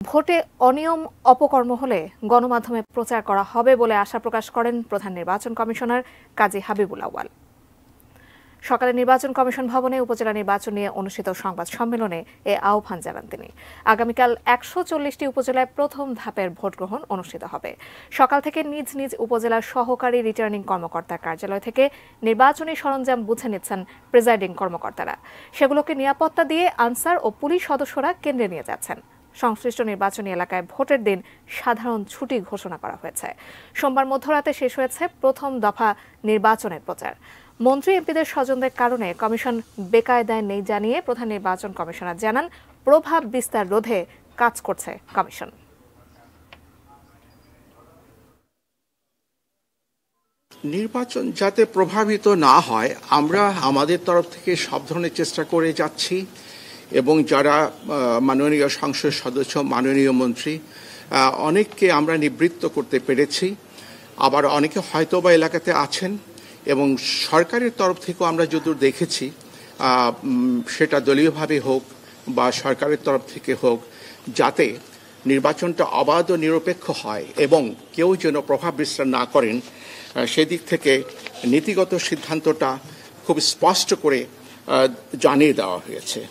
ভোটে অনিয়ম অপকর্ম হলে গণমাধ্যমে প্রচার করা হবে বলে আশা প্রকাশ করেন প্রধান নির্বাচন কমিশনার কাজী হাবিবুল আউয়াল। সকালে নির্বাচন কমিশন ভবনে উপজেলা নির্বাচন নিয়ে অনুষ্ঠিত সংবাদ সম্মেলনে এ আহ্বান জানান তিনি। আগামীকাল ১৪০টি উপজেলায় প্রথম ধাপের ভোট গ্রহণ অনুষ্ঠিত হবে। সকাল থেকে নিজ নিজ উপজেলার সহকারী রিটার্নিং কর্মকর্তার কার্যালয় থেকে নির্বাচনী সরঞ্জাম বুঝে নিচ্ছেন প্রিজাইডিং কর্মকর্তারা। সেগুলোকে নিরাপত্তা দিয়ে আনসার ও পুলিশ সদস্যরা কেন্দ্রে নিয়ে যাচ্ছেন। সংশ্লিষ্ট নির্বাচনী এলাকায় ভোটের দিন সাধারণ ছুটি ঘোষণা করা হয়েছে। সোমবার মধ্যরাতে শেষ হয়েছে প্রথম দফা নির্বাচনের প্রচার। মন্ত্রী এমপিদের স্বজনদের কারণে কমিশন বেকায়দায় নেই জানিয়ে প্রধান নির্বাচন কমিশনার জানান, প্রভাব বিস্তার রোধে কাজ করছে কমিশন। নির্বাচন যাতে প্রভাবিত না হয় আমরা আমাদের তরফ থেকে সব ধরনের চেষ্টা করে যাচ্ছি এবং যারা মাননীয় সংসদ সদস্য, মাননীয় মন্ত্রী, অনেককে আমরা নিবৃত্ত করতে পেরেছি। আবার অনেকে হয়তোবা এলাকাতে আছেন এবং সরকারের তরফ থেকেও আমরা যতদূর দেখেছি, সেটা দলীয়ভাবে হোক বা সরকারের তরফ থেকে হোক, যাতে নির্বাচনটা অবাধ ও নিরপেক্ষ হয় এবং কেউ যেন প্রভাব বিস্তার না করেন, সেদিক থেকে নীতিগত সিদ্ধান্তটা খুব স্পষ্ট করে জানিয়ে দেওয়া হয়েছে।